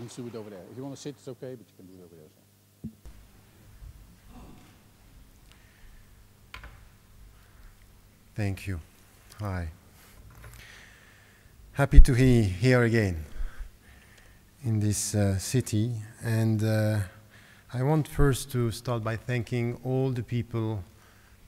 You can do it over there. If you want to sit, it's okay, but you can do it over there. So. Thank you. Hi. Happy to be here again in this city. And I want first to start by thanking all the people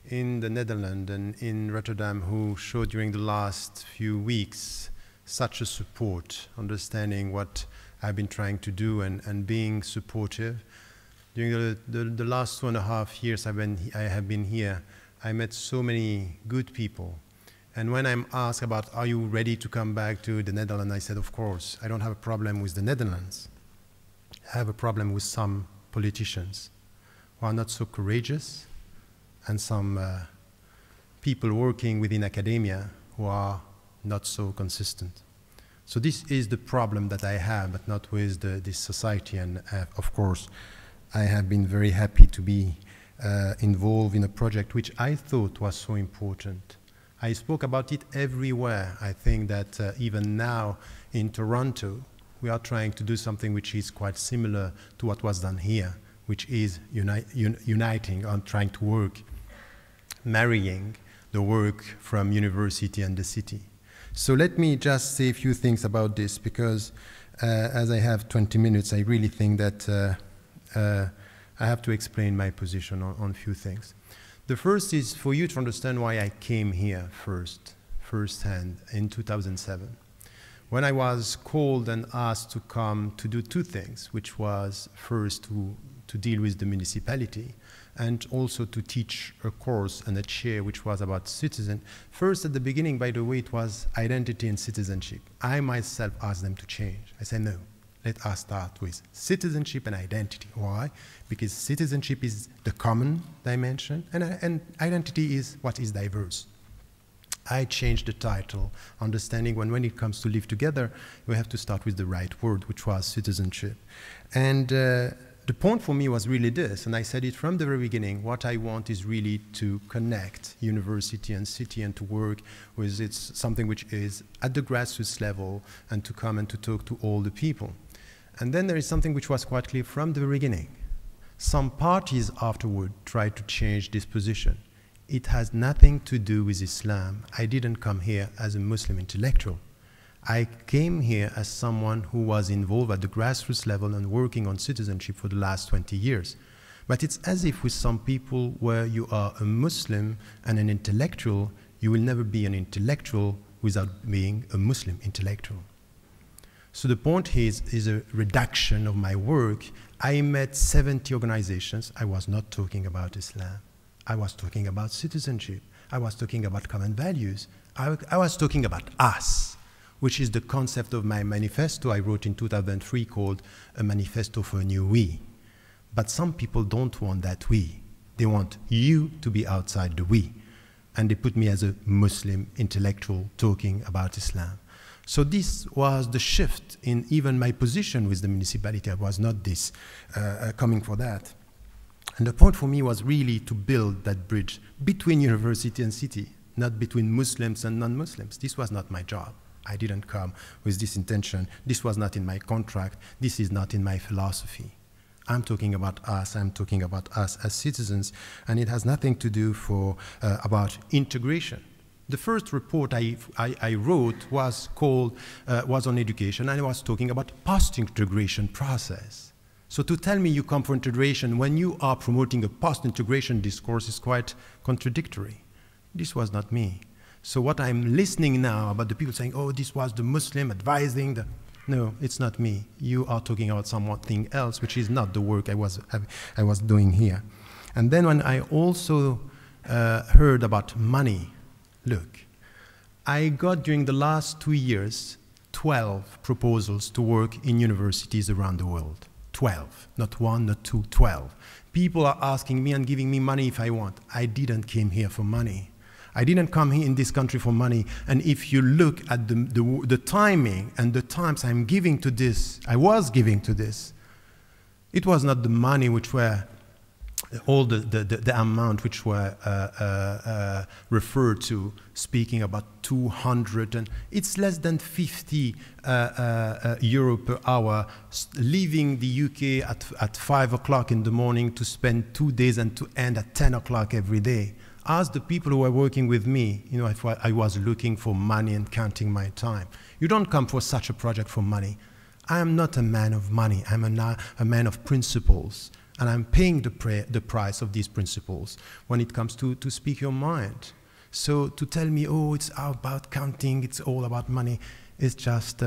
in the Netherlands and in Rotterdam who showed during the last few weeks such a support, understanding what I've been trying to do and being supportive. During the last 2.5 years I have been here, I met so many good people. And when I'm asked about, are you ready to come back to the Netherlands, I said, of course. I don't have a problem with the Netherlands. I have a problem with some politicians who are not so courageous, and some people working within academia who are not so consistent. So this is the problem that I have, but not with this society. And of course, I have been very happy to be involved in a project which I thought was so important. I spoke about it everywhere. I think that even now in Toronto, we are trying to do something which is quite similar to what was done here, which is uniting and trying to work, marrying the work from university and the city. So let me just say a few things about this, because as I have 20 minutes, I really think that I have to explain my position on a few things. The first is for you to understand why I came here firsthand in 2007. When I was called and asked to come to do two things, which was first to deal with the municipality and also to teach a course and a chair which was about citizen. First at the beginning, by the way, it was identity and citizenship. I myself asked them to change. I said, no, let us start with citizenship and identity. Why? Because citizenship is the common dimension and identity is what is diverse. I changed the title, understanding when it comes to live together, we have to start with the right word, which was citizenship. And the point for me was really this, and I said it from the very beginning, what I want is really to connect university and city and to work with something which is at the grassroots level and to come and to talk to all the people. And then there is something which was quite clear from the beginning. Some parties afterward tried to change this position. It has nothing to do with Islam. I didn't come here as a Muslim intellectual. I came here as someone who was involved at the grassroots level and working on citizenship for the last 20 years. But it's as if with some people where you are a Muslim and an intellectual, you will never be an intellectual without being a Muslim intellectual. So the point is a reduction of my work. I met 70 organizations. I was not talking about Islam. I was talking about citizenship. I was talking about common values. I was talking about us, which is the concept of my manifesto I wrote in 2003 called A Manifesto for a New We. But some people don't want that we. They want you to be outside the we. And they put me as a Muslim intellectual talking about Islam. So this was the shift in even my position with the municipality. I was not coming for that. And the point for me was really to build that bridge between university and city, not between Muslims and non-Muslims. This was not my job. I didn't come with this intention. This was not in my contract. This is not in my philosophy. I'm talking about us. I'm talking about us as citizens, and it has nothing to do about integration. The first report I wrote was on education, and I was talking about post-integration process. So to tell me you come for integration when you are promoting a post-integration discourse is quite contradictory. This was not me. So what I'm listening now about the people saying, oh, this was the Muslim advising the... No, it's not me. You are talking about something else, which is not the work I was doing here. And then when I also heard about money, look, I got during the last 2 years 12 proposals to work in universities around the world. 12, not one, not two, 12. People are asking me and giving me money if I want. I didn't come here for money. I didn't come here in this country for money. And if you look at the timing and the times I'm giving to this, I was giving to this, it was not the money which were all the amount which were referred to, speaking about 200, and it's less than 50 euro per hour, leaving the UK at 5 o'clock in the morning to spend 2 days and to end at 10 o'clock every day. Ask the people who were working with me, you know, if I was looking for money and counting my time. You don't come for such a project for money. I am not a man of money. I'm a man of principles. And I'm paying the price of these principles when it comes to speak your mind. So to tell me, oh, it's about counting, it's all about money, it's just,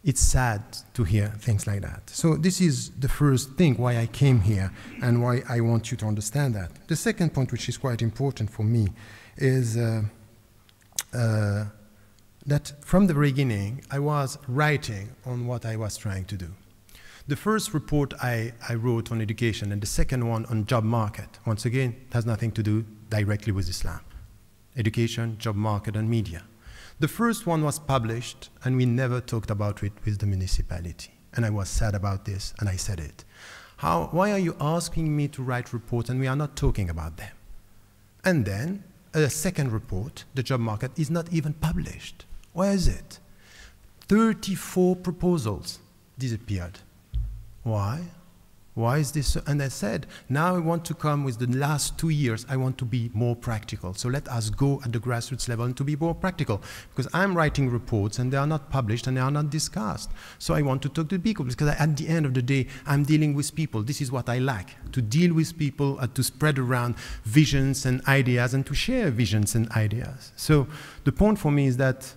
it's sad to hear things like that. So this is the first thing why I came here and why I want you to understand that. The second point, which is quite important for me, is that from the beginning, I was writing on what I was trying to do. The first report I wrote on education and the second one on job market, once again, it has nothing to do directly with Islam. Education, job market, and media. The first one was published, and we never talked about it with the municipality. And I was sad about this, and I said it. Why are you asking me to write reports and we are not talking about them? And then, a second report, the job market, is not even published. Where is it? 34 proposals disappeared. Why? Why is this so? And I said, now I want to come with the last 2 years, I want to be more practical. So let us go at the grassroots level and to be more practical. Because I'm writing reports and they are not published and they are not discussed. So I want to talk to people because at the end of the day, I'm dealing with people. This is what I like, to deal with people, to spread around visions and ideas and to share visions and ideas. So the point for me is that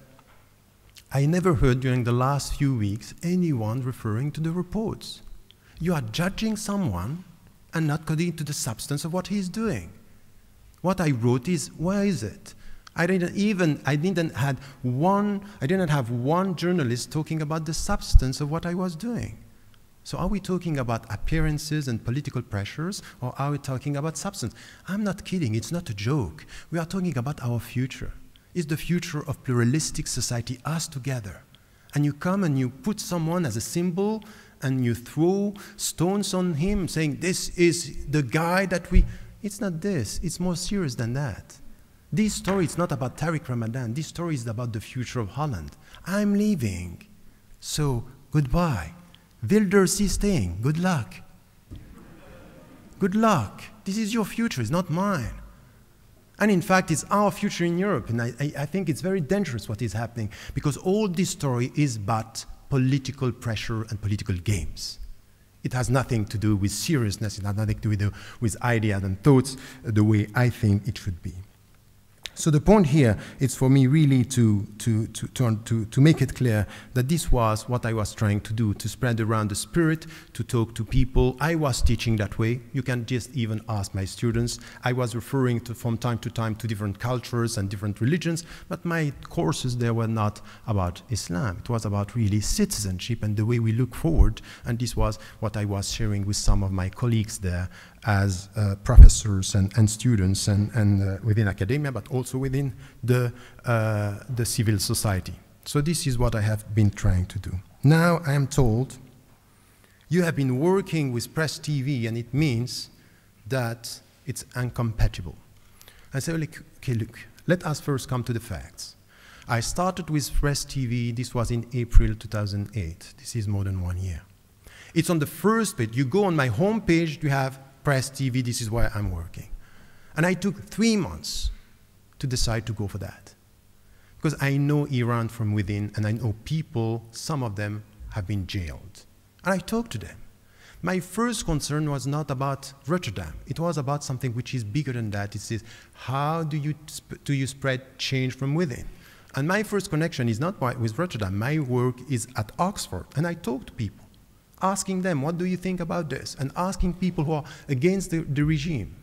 I never heard during the last few weeks anyone referring to the reports. You are judging someone and not going to the substance of what he's doing. What I wrote is, where is it? I didn't have one journalist talking about the substance of what I was doing. So are we talking about appearances and political pressures, or are we talking about substance? I'm not kidding, it's not a joke. We are talking about our future. It's the future of pluralistic society, us together. And you come and you put someone as a symbol and you throw stones on him saying, this is the guy that we... It's not this. It's more serious than that. This story is not about Tariq Ramadan. This story is about the future of Holland. I'm leaving. So, goodbye. Wilders is staying. Good luck. Good luck. This is your future. It's not mine. And in fact, it's our future in Europe. And I think it's very dangerous what is happening because all this story is but political pressure and political games. It has nothing to do with seriousness. It has nothing to do with ideas and thoughts the way I think it should be. So the point here is for me really to make it clear that this was what I was trying to do, to spread around the spirit, to talk to people. I was teaching that way. You can just even ask my students. I was referring to, from time to time, to different cultures and different religions, but my courses there were not about Islam. It was about really citizenship and the way we look forward, and this was what I was sharing with some of my colleagues there as professors and students and within academia, but also within the civil society. So this is what I have been trying to do. Now I am told you have been working with Press TV and it means that it's incompatible. I say, okay, look, let us first come to the facts. I started with Press TV, this was in April 2008. This is more than 1 year. It's on the first page. You go on my home page, you have Press TV, this is where I'm working. And I took 3 months to decide to go for that. Because I know Iran from within, and I know people, some of them have been jailed. And I talked to them. My first concern was not about Rotterdam. It was about something which is bigger than that. It says, how do you spread change from within? And my first connection is not with Rotterdam. My work is at Oxford, and I talk to people, asking them, what do you think about this? And asking people who are against the regime.